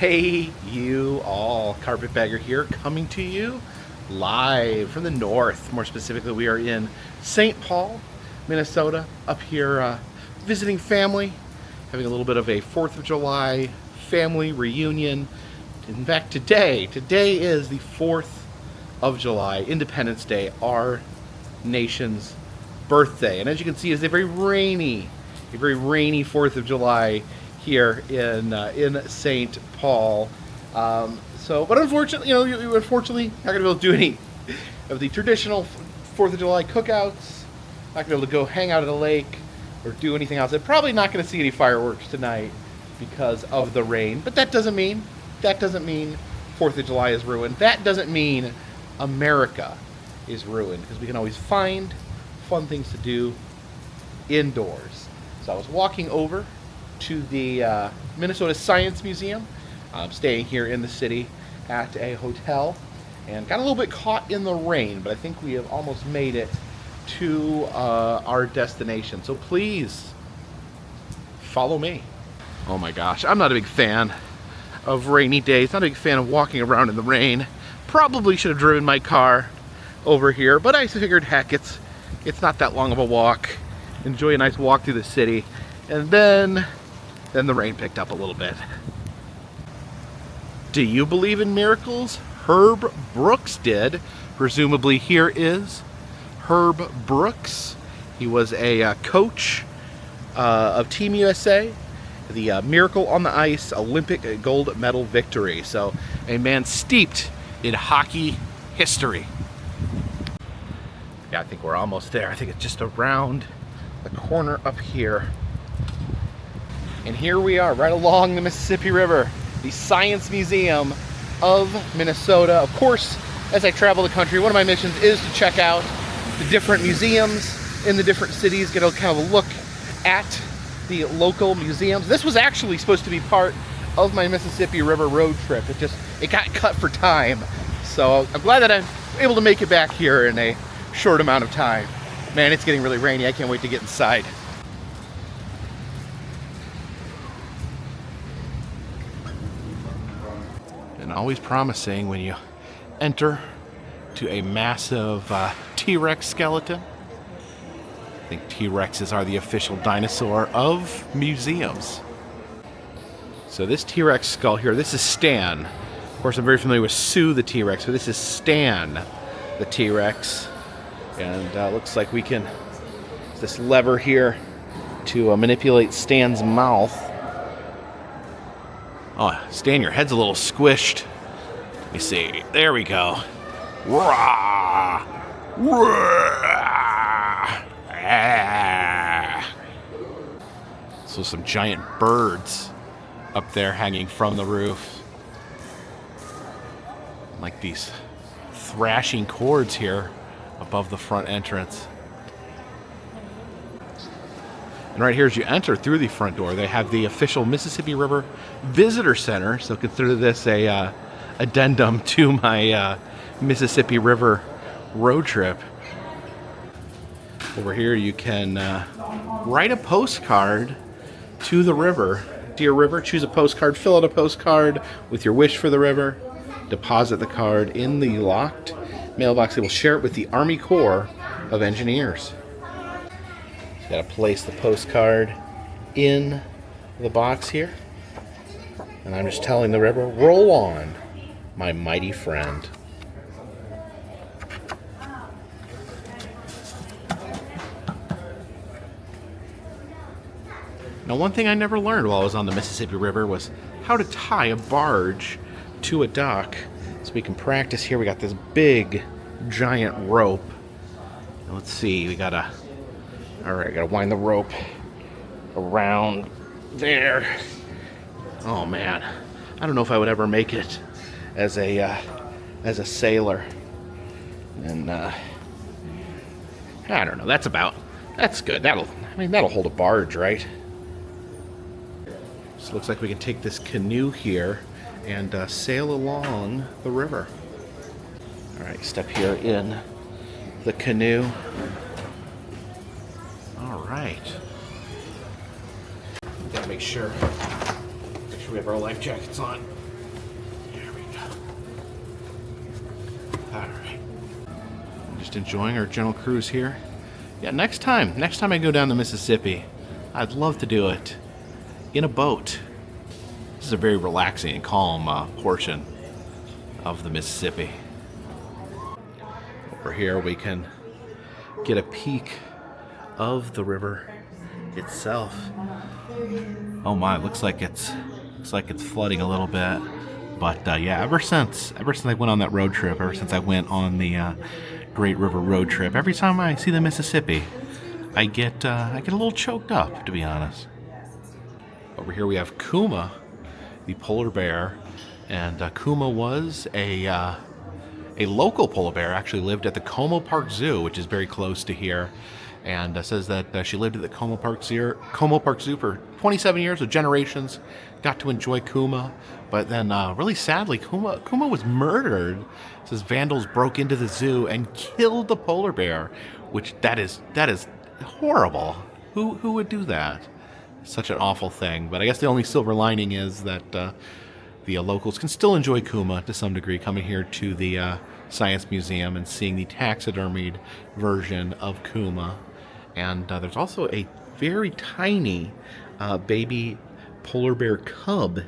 Hey, you all. Carpetbagger here, coming to you live from the north. More specifically, we are in St. Paul, Minnesota, up here visiting family, having a little bit of a 4th of July family reunion. In fact, today is the 4th of July, Independence Day, our nation's birthday. And as you can see, it's a very rainy 4th of July here in St. Paul. But unfortunately, you're unfortunately not going to be able to do any of the traditional 4th of July cookouts. Not going to be able to go hang out at a lake or do anything else. I'm probably not going to see any fireworks tonight because of the rain. But that doesn't mean 4th of July is ruined. That doesn't mean America is ruined, because we can always find fun things to do indoors. So I was walking over to the Minnesota Science Museum. I'm staying here in the city at a hotel and got a little bit caught in the rain, but I think we have almost made it to our destination. So please follow me. Oh my gosh, I'm not a big fan of rainy days, not a big fan of walking around in the rain. Probably should have driven my car over here, but I figured, heck, it's not that long of a walk. Enjoy a nice walk through the city. And then the rain picked up a little bit. Do you believe in miracles? Herb Brooks did. Presumably here is Herb Brooks. He was a coach of Team USA, the Miracle on the Ice Olympic gold medal victory. So a man steeped in hockey history. Yeah, I think we're almost there. I think it's just around the corner up here. And here we are, right along the Mississippi River, the Science Museum of Minnesota. Of course, as I travel the country, one of my missions is to check out the different museums in the different cities, get a kind of a look at the local museums. This was actually supposed to be part of my Mississippi River road trip. It got cut for time. So I'm glad that I'm able to make it back here in a short amount of time. Man, it's getting really rainy. I can't wait to get inside. And always promising when you enter to a massive T-Rex skeleton. I think T-Rexes are the official dinosaur of museums. So this T-Rex skull here, this is Stan. Of course, I'm very familiar with Sue the T-Rex, but this is Stan the T-Rex. And looks like we can, this lever here to manipulate Stan's mouth. Oh, Stan, your head's a little squished. Let me see. There we go. Rah! Rah! Ah! So some giant birds up there hanging from the roof. Like these thrashing chords here above the front entrance. And right here, as you enter through the front door, they have the official Mississippi River Visitor Center. So consider this a addendum to my Mississippi River road trip. Over here, you can write a postcard to the river. Dear River, choose a postcard, fill out a postcard with your wish for the river, deposit the card in the locked mailbox. They will share it with the Army Corps of Engineers. Got to place the postcard in the box here. And I'm just telling the river, roll on, my mighty friend. Now, one thing I never learned while I was on the Mississippi River was how to tie a barge to a dock. So we can practice here. We got this big, giant rope. And let's see, we gotta wind the rope around there. Oh man, I don't know if I would ever make it as a sailor. And I don't know. That's good. That'll hold a barge, right? So it looks like we can take this canoe here and sail along the river. All right, step here in the canoe. All right. Gotta make sure we have our life jackets on. All right. Just enjoying our gentle cruise here. Yeah, next time I go down the Mississippi, I'd love to do it in a boat. This is a very relaxing and calm portion of the Mississippi. Over here we can get a peek of the river itself. Oh my, looks like it's flooding a little bit. But yeah, ever since I went on that road trip, ever since I went on the Great River road trip, every time I see the Mississippi, I get a little choked up, to be honest. Over here we have Kuma, the polar bear, and Kuma was a local polar bear. Actually lived at the Como Park Zoo, which is very close to here, and says that she lived at the Como Park Zoo for 27 years, with generations. Got to enjoy Kuma, but then really sadly, Kuma was murdered. It says vandals broke into the zoo and killed the polar bear, which that is horrible. Who would do that? Such an awful thing. But I guess the only silver lining is that the locals can still enjoy Kuma to some degree, coming here to the Science Museum and seeing the taxidermied version of Kuma. And there's also a very tiny baby polar bear cub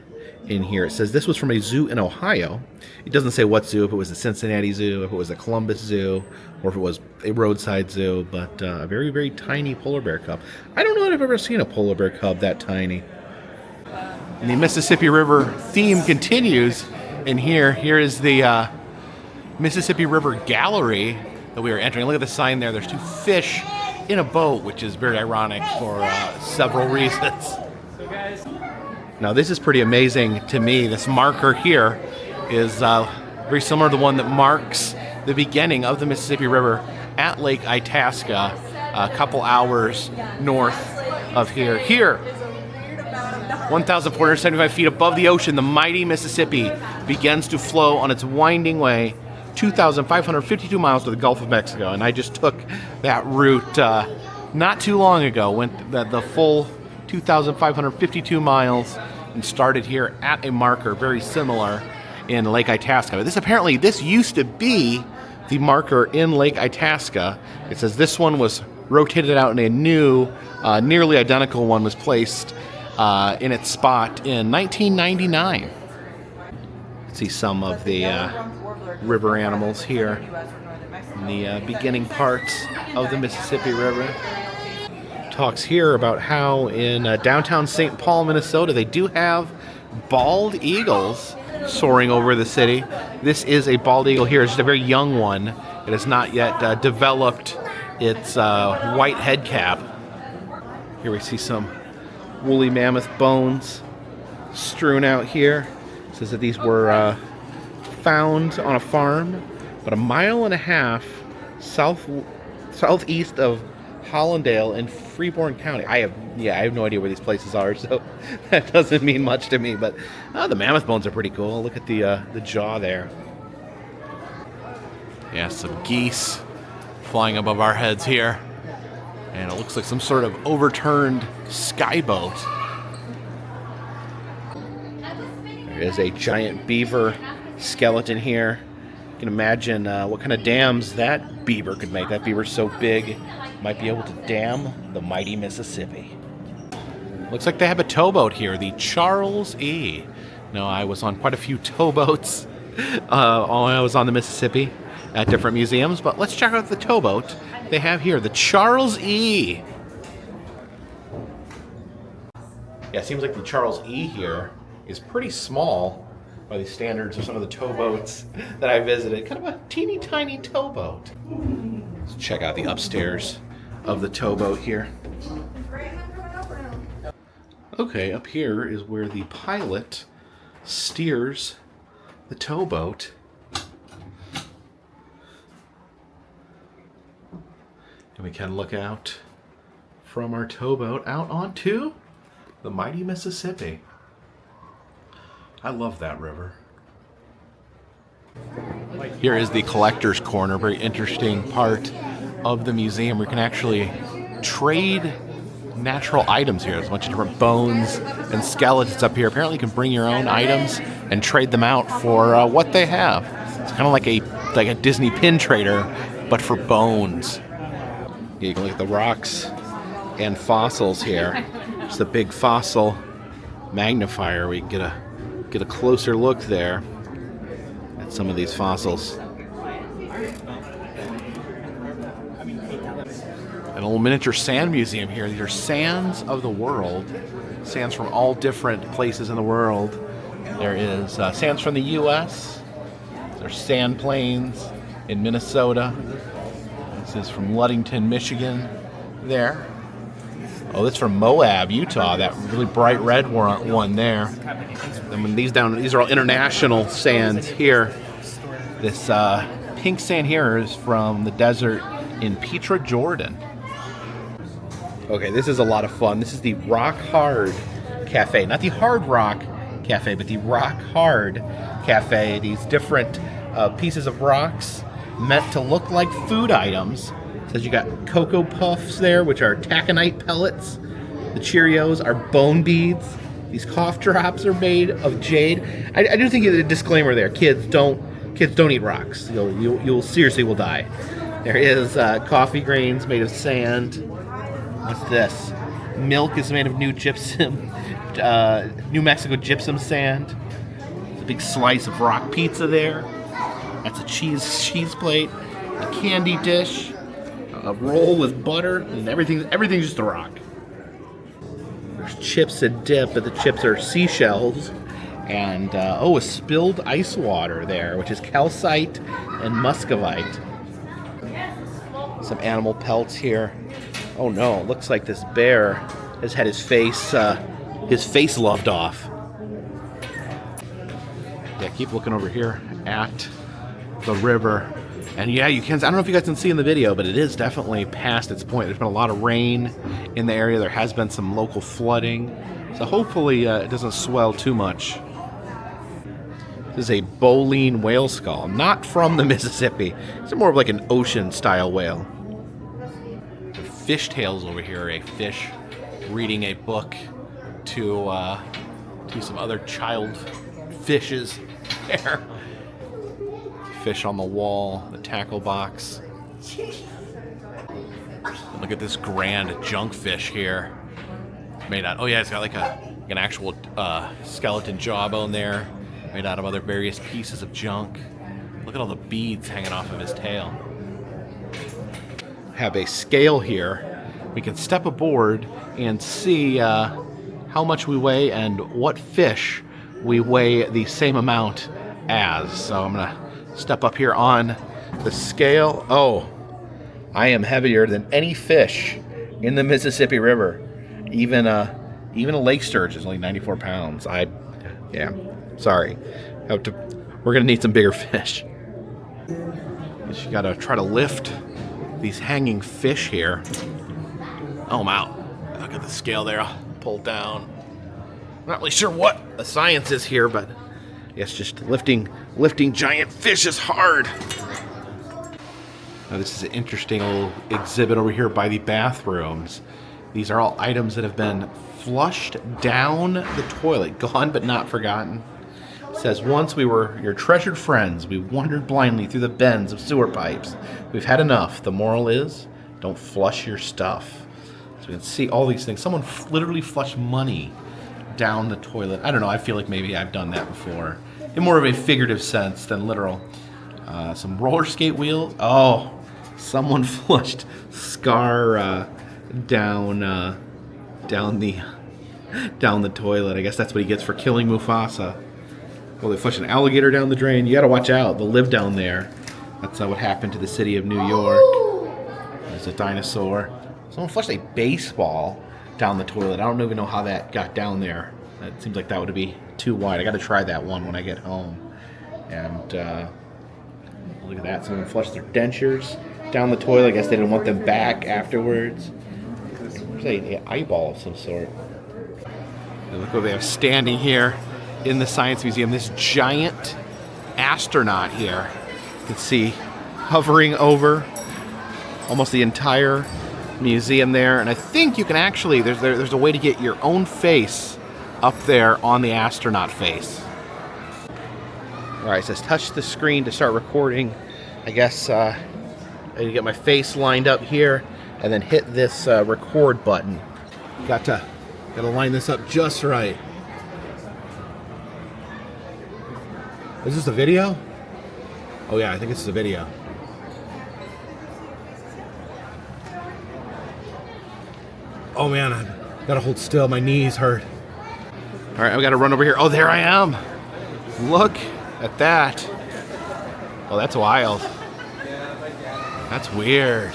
in here. It says this was from a zoo in Ohio. It doesn't say what zoo, if it was a Cincinnati Zoo, if it was a Columbus Zoo, or if it was a roadside zoo, but a very, very tiny polar bear cub. I don't know if I've ever seen a polar bear cub that tiny. And the Mississippi River theme continues, and here is the Mississippi River Gallery that we are entering. Look at the sign there. There's two fish in a boat, which is very ironic for several reasons. Now this is pretty amazing to me. This marker here is very similar to the one that marks the beginning of the Mississippi River at Lake Itasca, a couple hours north of here. Here, 1,475 feet above the ocean, the mighty Mississippi begins to flow on its winding way 2,552 miles to the Gulf of Mexico. And I just took that route not too long ago, went the full 2,552 miles and started here at a marker very similar in Lake Itasca. But this used to be the marker in Lake Itasca. It says this one was rotated out and a new, nearly identical one was placed in its spot in 1999. See some of the river animals here in the beginning parts of the Mississippi River. Talks here about how in downtown St. Paul, Minnesota, they do have bald eagles soaring over the city. This is a bald eagle here. It's just a very young one. It has not yet developed its white head cap. Here we see some woolly mammoth bones strewn out here. It says that these were found on a farm about 1.5 miles southeast of Hollandale in Freeborn County. I have no idea where these places are, so that doesn't mean much to me. But the mammoth bones are pretty cool. Look at the jaw there. Yeah, some geese flying above our heads here, and it looks like some sort of overturned skyboat. There is a giant beaver skeleton here. You can imagine what kind of dams that beaver could make. That beaver's so big, might be able to dam the mighty Mississippi. Looks like they have a towboat here, the Charles E. Now, I was on quite a few towboats while I was on the Mississippi at different museums, but let's check out the towboat they have here, the Charles E. Yeah, it seems like the Charles E here is pretty small by the standards of some of the towboats that I visited. Kind of a teeny tiny towboat. Let's check out the upstairs of the towboat here. Okay, up here is where the pilot steers the towboat. And we can look out from our towboat out onto the mighty Mississippi. I love that river. Here is the collector's corner, very interesting part of the museum. We can actually trade natural items here. There's a bunch of different bones and skeletons up here. Apparently you can bring your own items and trade them out for what they have. It's kind of like a like a Disney pin trader, but for bones. Yeah, you can look at the rocks and fossils here. It's the big fossil magnifier. We can get a closer look there at some of these fossils. And a little miniature sand museum here. These are sands of the world. Sands from all different places in the world. There is sands from the U.S. There's sand plains in Minnesota. This is from Ludington, Michigan. There. Oh, that's from Moab, Utah. That really bright red one there. And when these are all international sands here. This pink sand here is from the desert in Petra, Jordan. Okay, this is a lot of fun. This is the Rock Hard Cafe. Not the Hard Rock Cafe, but the Rock Hard Cafe. These different pieces of rocks meant to look like food items. It says you got Cocoa Puffs there, which are taconite pellets. The Cheerios are bone beads. These cough drops are made of jade. I do think a disclaimer there. Kids don't eat rocks. You'll seriously will die. There is coffee grains made of sand. What's this? Milk is made of New Mexico gypsum sand. There's a big slice of rock pizza there. That's a cheese plate. A candy dish. A roll with butter. And everything's just a rock. There's chips and dip, but the chips are seashells. And, a spilled ice water there, which is calcite and muscovite. Some animal pelts here. Oh no, it looks like this bear has had his face loved off. Yeah, keep looking over here at the river. And yeah, you can, I don't know if you guys can see in the video, but it is definitely past its point. There's been a lot of rain in the area. There has been some local flooding. So hopefully it doesn't swell too much. This is a baleen whale skull, not from the Mississippi. It's more of like an ocean-style whale. Fish tails over here, a fish reading a book to some other child fishes there. Fish on the wall, the tackle box. Look at this grand junkfish here. Made out, oh yeah, it's got like an actual skeleton jawbone there, made out of other various pieces of junk. Look at all the beads hanging off of his tail. Have a scale here. We can step aboard and see how much we weigh and what fish we weigh the same amount as. So I'm gonna step up here on the scale. Oh, I am heavier than any fish in the Mississippi River. Even a lake sturgeon is only 94 pounds. Sorry. We're gonna need some bigger fish. You gotta try to lift these hanging fish here. Oh, I'm out. Look at the scale there. I'll pull down. I'm not really sure what the science is here, but I guess just lifting giant fish is hard. Now this is an interesting little exhibit over here by the bathrooms. These are all items that have been flushed down the toilet, gone but not forgotten. It says, once we were your treasured friends, we wandered blindly through the bends of sewer pipes. We've had enough. The moral is, don't flush your stuff. So we can see all these things. Someone literally flushed money down the toilet. I don't know, I feel like maybe I've done that before. In more of a figurative sense than literal. Some roller skate wheels. Oh, someone flushed Scar down the toilet. I guess that's what he gets for killing Mufasa. Well, they flushed an alligator down the drain. You gotta watch out. They'll live down there. That's what happened to the city of New York. There's a dinosaur. Someone flushed a baseball down the toilet. I don't even know how that got down there. It seems like that would be too wide. I gotta try that one when I get home. And look at that. Someone flushed their dentures down the toilet. I guess they didn't want them back afterwards. There's an eyeball of some sort. And look what they have standing here in the Science Museum. This giant astronaut here. You can see hovering over almost the entire museum there. And I think you can actually, there's a way to get your own face up there on the astronaut face. All right, it says touch the screen to start recording I guess I need to get my face lined up here and then hit this record button. Gotta line this up just right. Is this a video? Oh yeah, I think this is a video. Oh man, I gotta hold still, my knees hurt. All right, I gotta run over here. Oh, there I am. Look at that. Oh, that's wild. That's weird.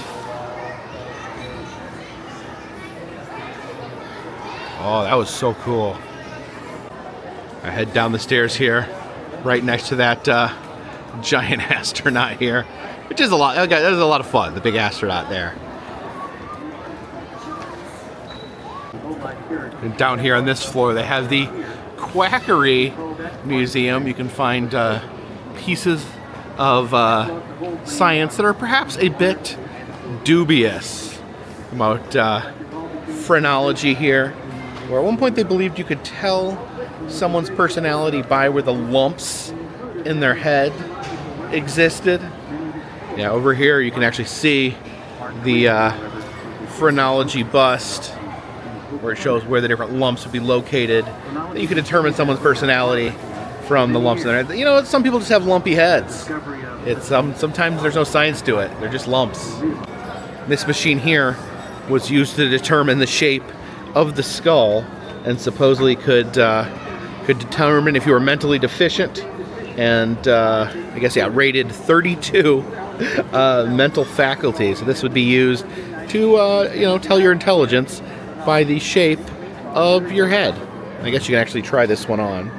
Oh, that was so cool. I head down the stairs here, right next to that giant astronaut here, which is a lot. Okay, that was a lot of fun. The big astronaut there. And down here on this floor, they have the Quackery Museum. You can find pieces of science that are perhaps a bit dubious about phrenology here, where at one point they believed you could tell someone's personality by where the lumps in their head existed. Yeah, over here you can actually see the phrenology bust, where it shows where the different lumps would be located. You can determine someone's personality from the lumps in their head. You know, some people just have lumpy heads. It's sometimes there's no science to it. They're just lumps. This machine here was used to determine the shape of the skull, and supposedly could determine if you were mentally deficient. And I guess rated 32 mental faculties. So this would be used to tell your intelligence by the shape of your head. I guess you can actually try this one on.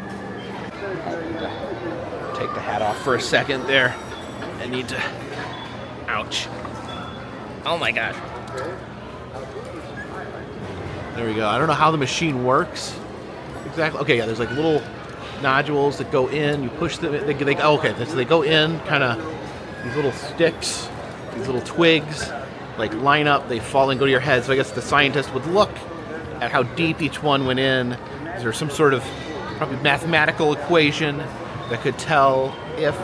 Take the hat off for a second there. I need to... Ouch. Oh my gosh. There we go. I don't know how the machine works exactly. Okay, yeah, there's like little nodules that go in. You push them. Okay, so they go in, kind of these little sticks, these little twigs, like line up, they fall and go to your head. So I guess the scientist would look at how deep each one went in. Is there some sort of probably mathematical equation that could tell if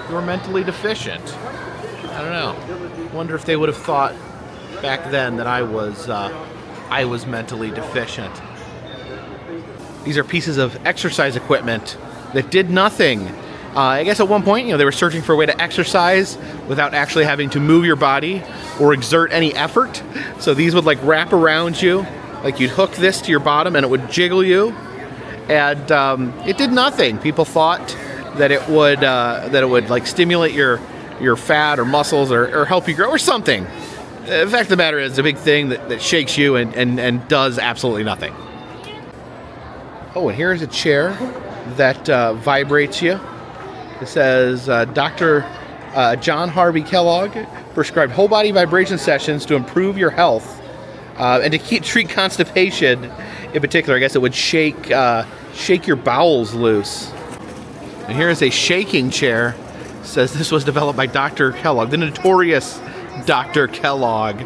you were mentally deficient? I don't know. Wonder if they would have thought back then that I was mentally deficient. These are pieces of exercise equipment that did nothing. I guess at one point, they were searching for a way to exercise without actually having to move your body or exert any effort. So these would like wrap around you, like you'd hook this to your bottom and it would jiggle you, and it did nothing. People thought that it would like stimulate your fat or muscles or help you grow or something. The fact of the matter is, it's a big thing that shakes you and does absolutely nothing. Oh, and here's a chair that vibrates you. It says Dr. John Harvey Kellogg prescribed whole body vibration sessions to improve your health and to treat constipation in particular. I guess it would shake your bowels loose. And here is a shaking chair. It says this was developed by Dr. Kellogg, the notorious Dr. Kellogg.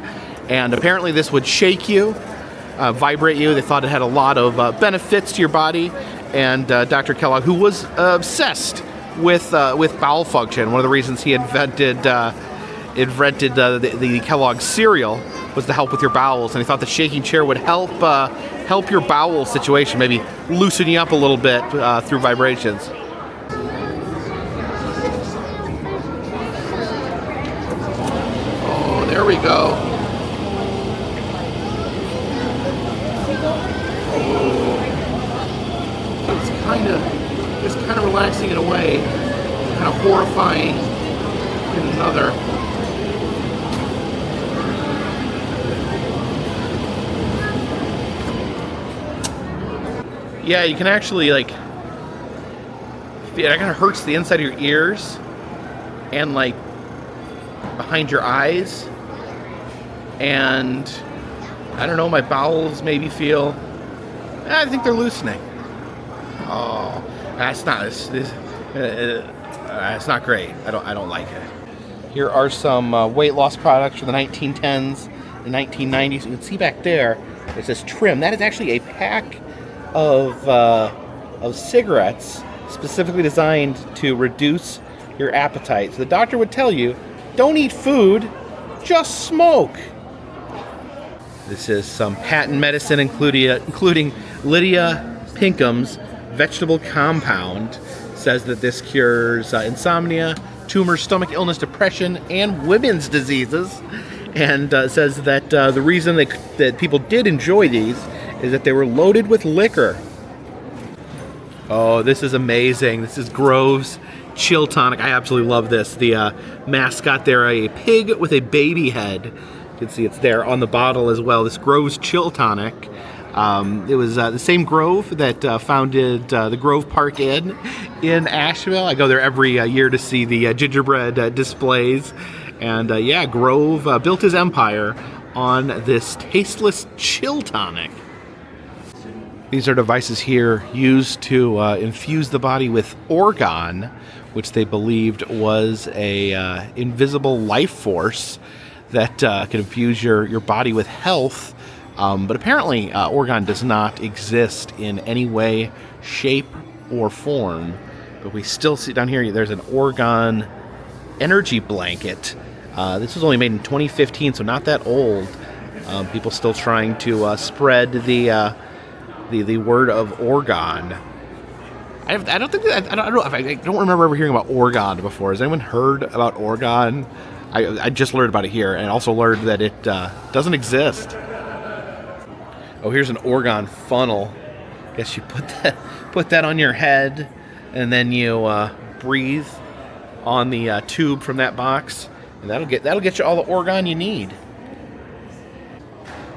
And apparently this would shake you, vibrate you. They thought it had a lot of benefits to your body. And Dr. Kellogg, who was obsessed with bowel function, one of the reasons he invented the Kellogg cereal was to help with your bowels, and he thought the shaking chair would help your bowel situation, maybe loosen you up a little bit through vibrations. Oh, there we go. It's kind of relaxing in a way, kind of horrifying in another. Yeah, you can actually it kind of hurts the inside of your ears and like behind your eyes, and I don't know, my bowels maybe feel, I think they're loosening. Oh, that's not it's not great. I don't like it. Here are some weight loss products from the 1910s and 1990s. You can see back there it says trim. That is actually a pack of cigarettes specifically designed to reduce your appetite. So the doctor would tell you, don't eat food, just smoke. This is some patent medicine, including Lydia Pinkham's vegetable compound. Says that this cures insomnia, tumors, stomach illness, depression, and women's diseases. And says that the reason that people did enjoy these is that they were loaded with liquor. Oh, this is amazing. This is Grove's Chill Tonic. I absolutely love this. The mascot there, a pig with a baby head. You can see it's there on the bottle as well. This Grove's Chill Tonic. It was the same Grove that founded the Grove Park Inn in Asheville. I go there every year to see the gingerbread displays. And yeah, Grove built his empire on this tasteless chill tonic. These are devices here used to infuse the body with organ, which they believed was a invisible life force that can infuse your body with health. But apparently, organ does not exist in any way, shape, or form. But we still see down here, there's an organ energy blanket. This was only made in 2015, so not that old. People still trying to spread the word of organ. I don't remember ever hearing about organ before. Has anyone heard about organ? I just learned about it here, and also learned that it doesn't exist. Oh, here's an organ funnel. Guess you put that on your head, and then you breathe on the tube from that box, and that'll get you all the organ you need.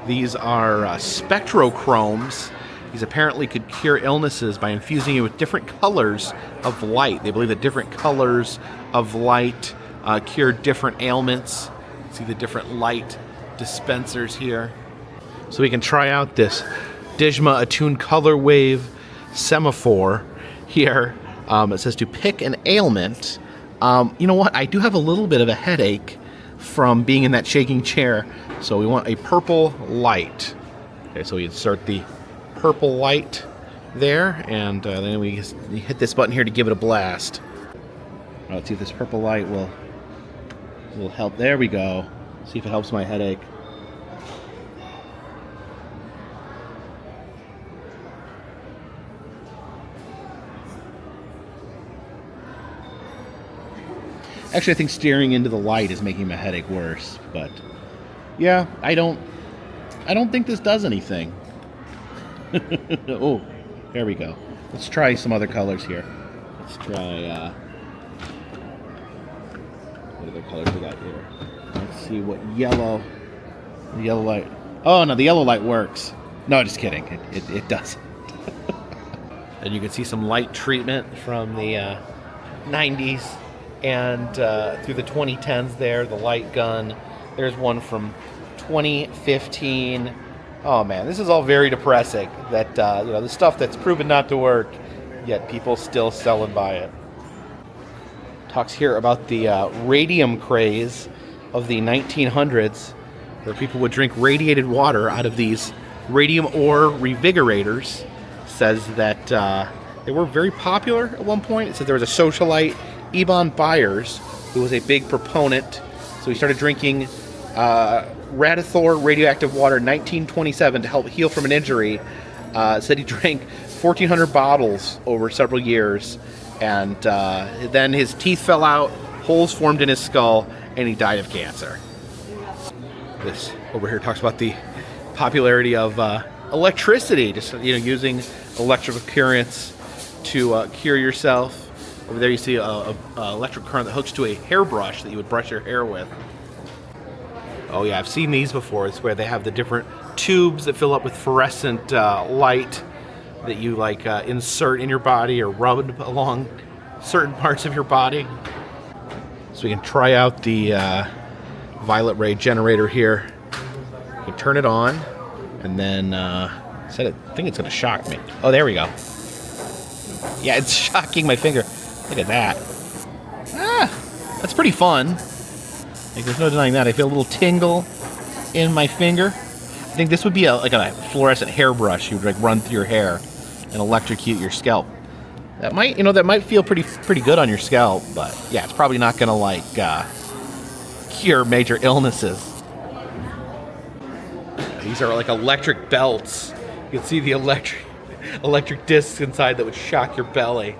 These are spectrochromes. These apparently could cure illnesses by infusing you with different colors of light. They believe that different colors of light cure different ailments. See the different light dispensers here. So we can try out this Dijma Attune Color Wave Semaphore here. It says to pick an ailment. You know what? I do have a little bit of a headache from being in that shaking chair. So we want a purple light. Okay, so we insert the purple light there, and then we hit this button here to give it a blast. Let's see if this purple light will help. There we go. See if it helps my headache. Actually, I think staring into the light is making my headache worse, but yeah, I don't think this does anything. Oh, there we go. Let's try some other colors here. Let's try, what other colors we got here? Let's see what yellow, the yellow light. Oh, no, the yellow light works. No, just kidding. It doesn't. And you can see some light treatment from the 90s and through the 2010s there, the light gun. There's one from 2015. Oh man, this is all very depressing. That the stuff that's proven not to work, yet people still sell and buy it. Talks here about the radium craze of the 1900s, where people would drink radiated water out of these radium ore revigorators. Says that they were very popular at one point. It said there was a socialite, Ebon Byers, who was a big proponent. So he started drinking Radithor radioactive water in 1927 to help heal from an injury. Said he drank 1,400 bottles over several years, and then his teeth fell out, holes formed in his skull, and he died of cancer. This over here talks about the popularity of electricity, just using electrical currents to cure yourself. Over there you see a electric current that hooks to a hairbrush that you would brush your hair with. Oh yeah, I've seen these before. It's where they have the different tubes that fill up with fluorescent light that you insert in your body or rub along certain parts of your body. So we can try out the violet ray generator here. You can turn it on, and then I think it's going to shock me. Oh, there we go. Yeah, it's shocking my finger. Look at that. That's pretty fun. There's no denying that. I feel a little tingle in my finger. I think this would be like a fluorescent hairbrush you would run through your hair and electrocute your scalp. That might, that might feel pretty good on your scalp, but yeah, it's probably not gonna like cure major illnesses. These are like electric belts. You can see the electric discs inside that would shock your belly.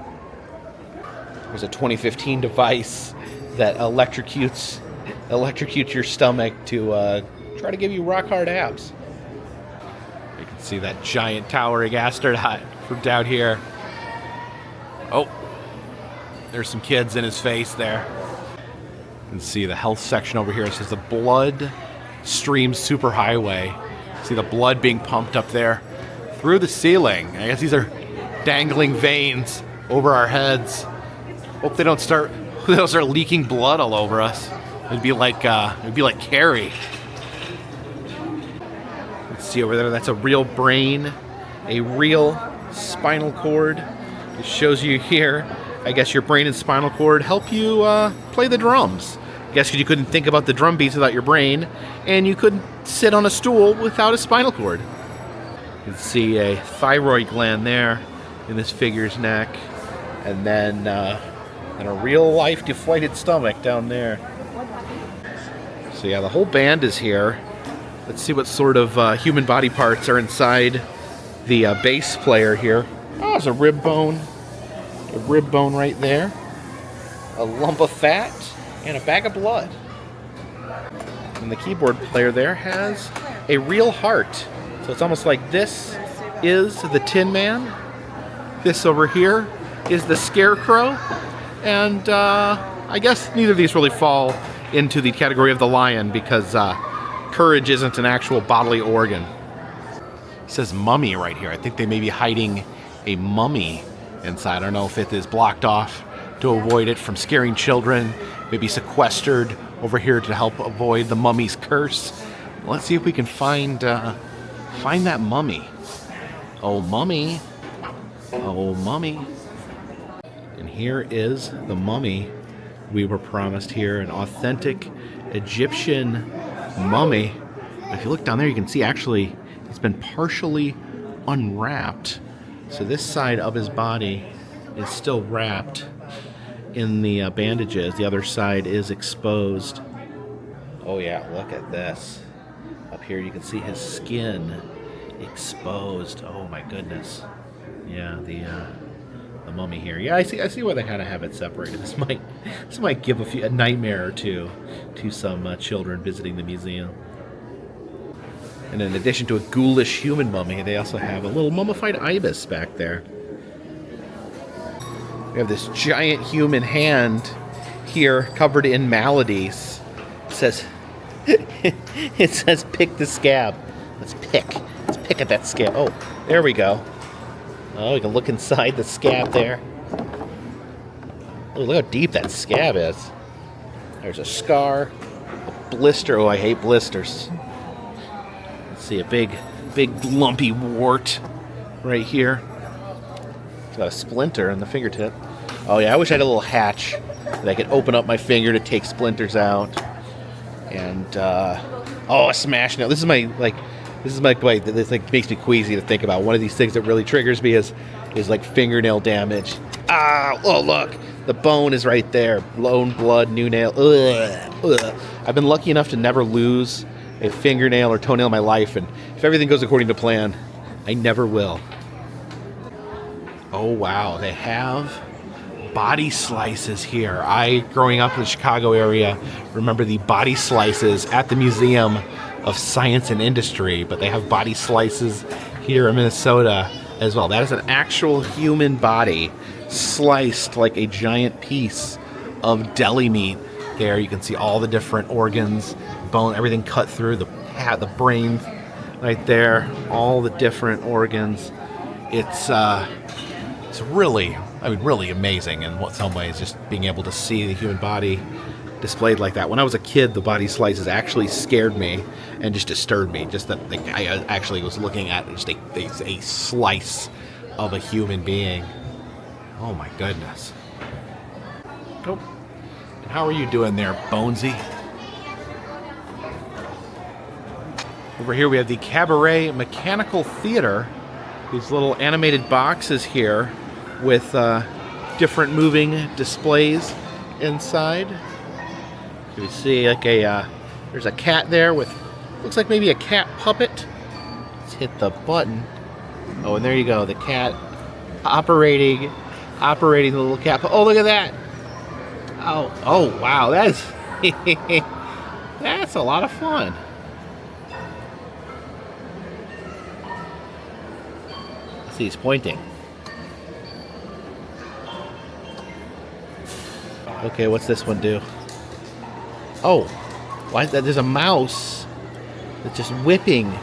There's a 2015 device that electrocutes your stomach to try to give you rock hard abs. You can see that giant towering astronaut from down here. Oh, there's some kids in his face there. You can see the health section over here. It says the Bloodstream superhighway. See the blood being pumped up there through the ceiling. I guess these are dangling veins over our heads. Hope they don't start leaking blood all over us. It'd be like Carrie. Let's see over there. That's a real brain, a real spinal cord. It shows you here. I guess your brain and spinal cord help you play the drums. I guess because you couldn't think about the drum beats without your brain, and you couldn't sit on a stool without a spinal cord. You can see a thyroid gland there in this figure's neck, and then a real-life deflated stomach down there. So yeah, the whole band is here. Let's see what sort of human body parts are inside the bass player here. Oh, there's a rib bone. A rib bone right there. A lump of fat. And a bag of blood. And the keyboard player there has a real heart. So it's almost like this is the Tin Man. This over here is the Scarecrow. And I guess neither of these really fall into the category of the lion because courage isn't an actual bodily organ. It says mummy right here. I think they may be hiding a mummy inside. I don't know if it is blocked off to avoid it from scaring children. Maybe sequestered over here to help avoid the mummy's curse. Let's see if we can find that mummy. Oh, mummy. Oh, mummy. And here is the mummy we were promised here, an authentic Egyptian mummy. If you look down there, you can see actually it's been partially unwrapped. So this side of his body is still wrapped in the bandages. The other side is exposed. Oh yeah, look at this. Up here you can see his skin exposed. Oh my goodness. Yeah, the mummy here. Yeah, I see why they kind of have it separated. This might give a nightmare or two to some children visiting the museum. And in addition to a ghoulish human mummy, they also have a little mummified ibis back there. We have this giant human hand here covered in maladies. It says pick the scab. Let's pick at that scab. Oh, there we go. Oh, we can look inside the scab there. Oh, look how deep that scab is. There's a scar, a blister. Oh, I hate blisters. Let's see, a big lumpy wart right here. It's got a splinter on the fingertip. Oh yeah, I wish I had a little hatch that I could open up my finger to take splinters out. And a smash nail. This is my this makes me queasy to think about. One of these things that really triggers me is like fingernail damage. Oh look, the bone is right there. Bone, blood, new nail. Ugh. I've been lucky enough to never lose a fingernail or toenail in my life, and if everything goes according to plan, I never will. Oh wow, they have body slices here. Growing up in the Chicago area, remember the body slices at the Museum of Science and Industry, but they have body slices here in Minnesota as well. That is an actual human body sliced like a giant piece of deli meat. There you can see all the different organs, bone, everything cut through, the brain right there, all the different organs. It's really amazing in some ways, just being able to see the human body displayed like that. When I was a kid, the body slices actually scared me and just disturbed me. Just that I actually was looking at just a slice of a human being. Oh my goodness. Oh. And how are you doing there, Bonesy? Over here we have the Cabaret Mechanical Theater. These little animated boxes here with different moving displays inside. You see like there's a cat there with, looks like maybe a cat puppet. Let's hit the button. Oh, and there you go, the cat operating the little cat. Oh, look at that. Oh, wow, that's that's a lot of fun. See, he's pointing. Okay, what's this one do? Oh, why? There's a mouse that's just whipping.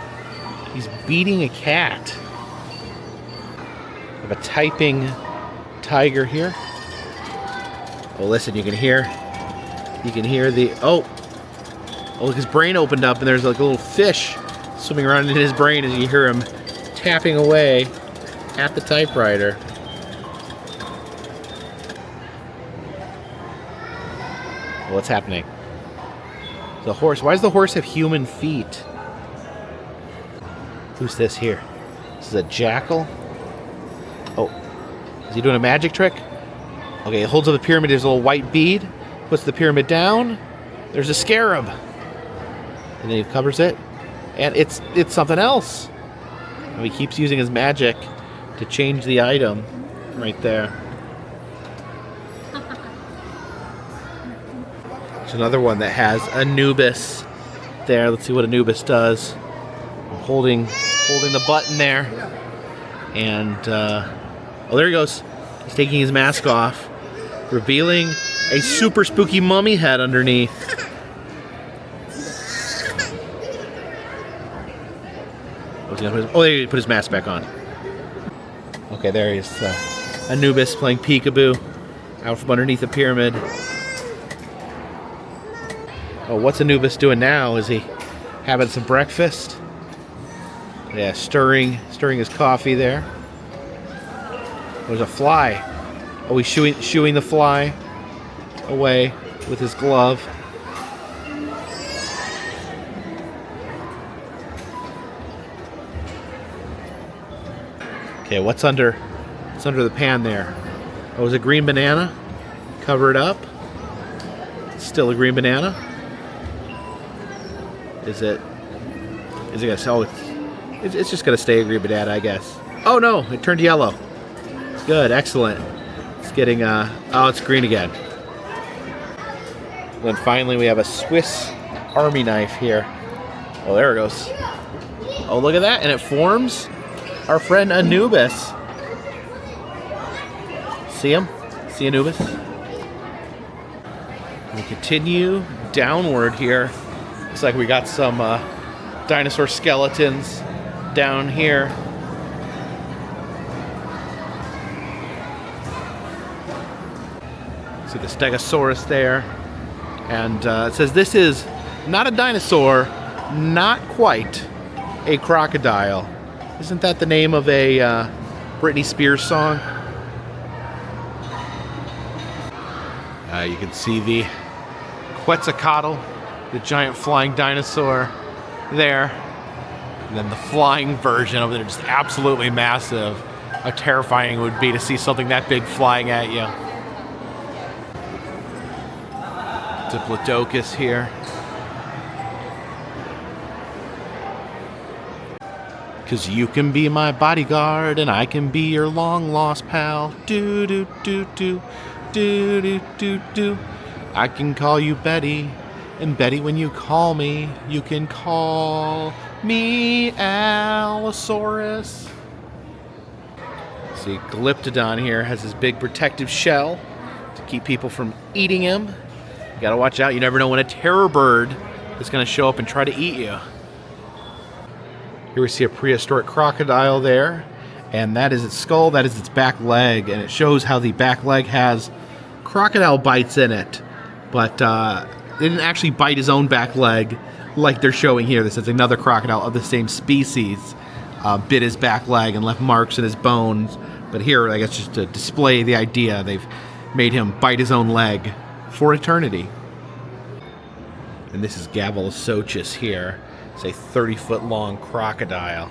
He's beating a cat. We have a typing tiger here. Oh, listen, you can hear the, oh, look, his brain opened up and there's like a little fish swimming around in his brain as you hear him tapping away at the typewriter. What's happening? The horse. Why does the horse have human feet? Who's this here? This is a jackal. Oh, is he doing a magic trick? Okay, he holds up the pyramid. There's a little white bead. Puts the pyramid down. There's a scarab. And then he covers it. And it's something else. And he keeps using his magic to change the item right there. There's another one that has Anubis there. Let's see what Anubis does. I'm holding the button there. And, oh, there he goes. He's taking his mask off, revealing a super spooky mummy head underneath. Oh, he put his mask back on. Okay, there he is. Anubis playing peekaboo out from underneath the pyramid. Oh, what's Anubis doing now? Is he having some breakfast? Yeah, stirring his coffee there. There's a fly. Oh, he's shooing the fly away with his glove. Okay, what's under the pan there? Oh, is it green banana? Cover it up. Still a green banana. Is it gonna sell? It's just gonna stay a green banana, I guess. Oh no, it turned yellow. Good, excellent. It's getting oh, it's green again. And then finally we have a Swiss Army knife here. Oh, there it goes. Oh, look at that, and it forms our friend Anubis. See him? See Anubis? We continue downward here. Looks like we got some dinosaur skeletons down here. See the Stegosaurus there. And it says this is not a dinosaur, not quite a crocodile. Isn't that the name of a Britney Spears song? You can see the Quetzalcoatl, the giant flying dinosaur there. And then the flying version of it, just absolutely massive. How terrifying it would be to see something that big flying at you. Diplodocus here. Cause you can be my bodyguard and I can be your long lost pal. Do do do do do do do do. I can call you Betty, and Betty, when you call me, you can call me Allosaurus. See, Glyptodon here has his big protective shell to keep people from eating him. You gotta watch out. You never know when a terror bird is gonna show up and try to eat you. Here we see a prehistoric crocodile there, and that is its skull, that is its back leg, and it shows how the back leg has crocodile bites in it, but they didn't actually bite his own back leg like they're showing here. This is another crocodile of the same species bit his back leg and left marks in his bones, but here, I guess, just to display the idea, they've made him bite his own leg for eternity. And this is Gavalosochus here. It's a 30-foot long crocodile.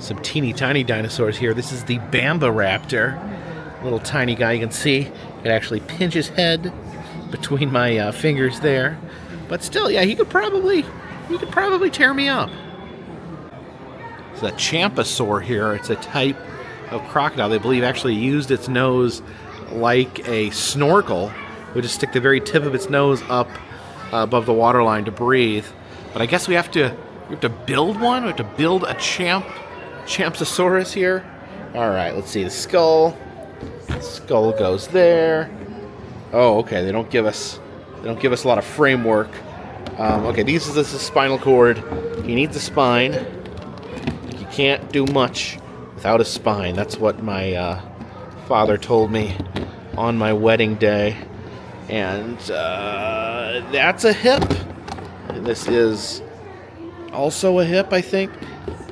Some teeny tiny dinosaurs here. This is the Bamba Raptor. Little tiny guy, you can see. It actually pinch his head between my fingers there. But still, yeah, he could probably tear me up. It's a Champsosaur here. It's a type of crocodile they believe actually used its nose like a snorkel. It would just stick the very tip of its nose up above the waterline to breathe. But I guess we have to build one. We have to build a Champsosaurus here. All right, let's see the skull. The skull goes there. Oh, okay. They don't give us a lot of framework. Okay, this is the spinal cord. He needs a spine. You can't do much without a spine. That's what my father told me on my wedding day. And that's a hip. And this is also a hip, I think.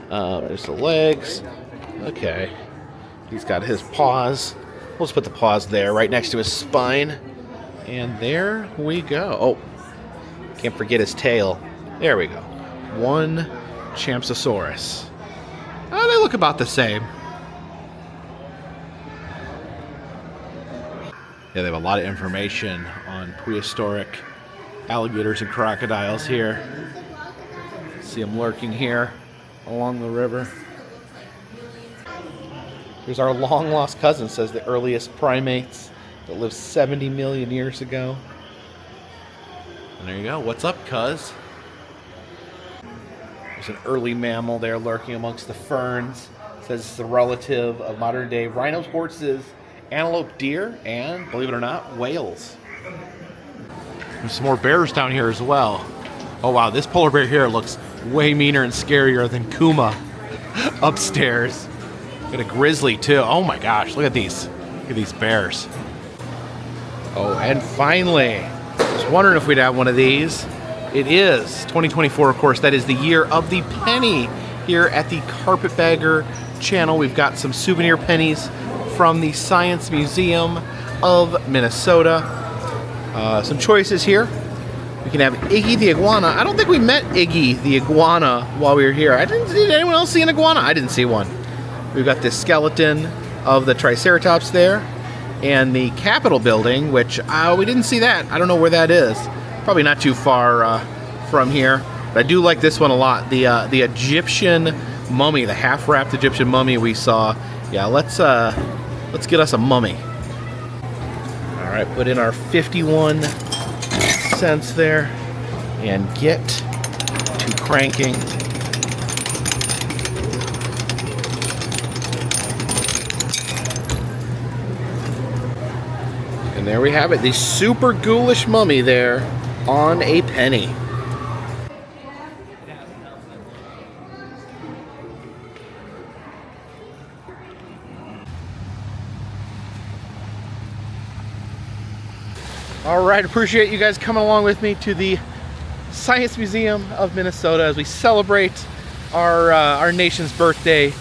There's the legs. Okay. He's got his paws. We'll just put the paws there, right next to his spine. And there we go. Oh, can't forget his tail. There we go. One Champsosaurus. Oh, they look about the same. Yeah, they have a lot of information on prehistoric alligators and crocodiles here. See them lurking here along the river. Here's our long-lost cousin, says the earliest primates that lived 70 million years ago. And there you go. What's up, cuz? There's an early mammal there lurking amongst the ferns. It says it's the relative of modern-day rhinos, horses, antelope, deer, and, believe it or not, whales. There's some more bears down here as well. Oh, wow. This polar bear here looks way meaner and scarier than Kuma upstairs. Got a grizzly, too. Oh, my gosh. Look at these. Look at these bears. Oh, and finally, I was wondering if we'd have one of these. It is 2024, of course. That is the year of the penny here at the Carpetbagger channel. We've got some souvenir pennies from the Science Museum of Minnesota. Some choices here. We can have Iggy the iguana. I don't think we met Iggy the iguana while we were here. Did anyone else see an iguana? I didn't see one. We've got this skeleton of the Triceratops there, and the Capitol building, which we didn't see that. I don't know where that is. Probably not too far from here. But I do like this one a lot. The Egyptian mummy, the half-wrapped Egyptian mummy we saw. Yeah, let's get us a mummy. All right, put in our 51 cents there, and get to cranking. And there we have it, the super ghoulish mummy there on a penny. All right, appreciate you guys coming along with me to the Science Museum of Minnesota as we celebrate our nation's birthday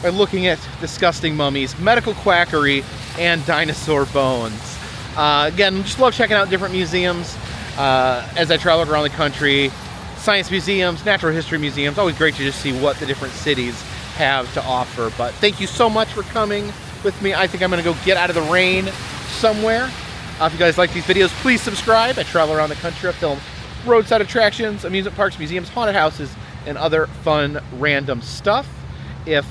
by looking at disgusting mummies, medical quackery, and dinosaur bones. Again, just love checking out different museums as I travel around the country. Science museums, natural history museums, always great to just see what the different cities have to offer. But thank you so much for coming with me. I think I'm gonna go get out of the rain somewhere. If you guys like these videos, please subscribe. I travel around the country. I film roadside attractions, amusement parks, museums, haunted houses, and other fun random stuff. If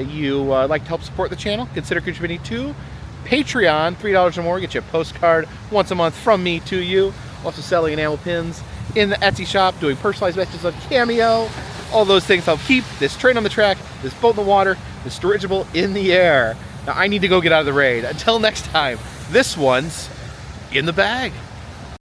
you like to help support the channel, consider contributing to Patreon. $3 or more, get you a postcard once a month from me to you. Also selling enamel pins in the Etsy shop, doing personalized messages on Cameo. All those things help keep this train on the track, this boat in the water, this dirigible in the air. Now I need to go get out of the rain. Until next time, this one's in the bag.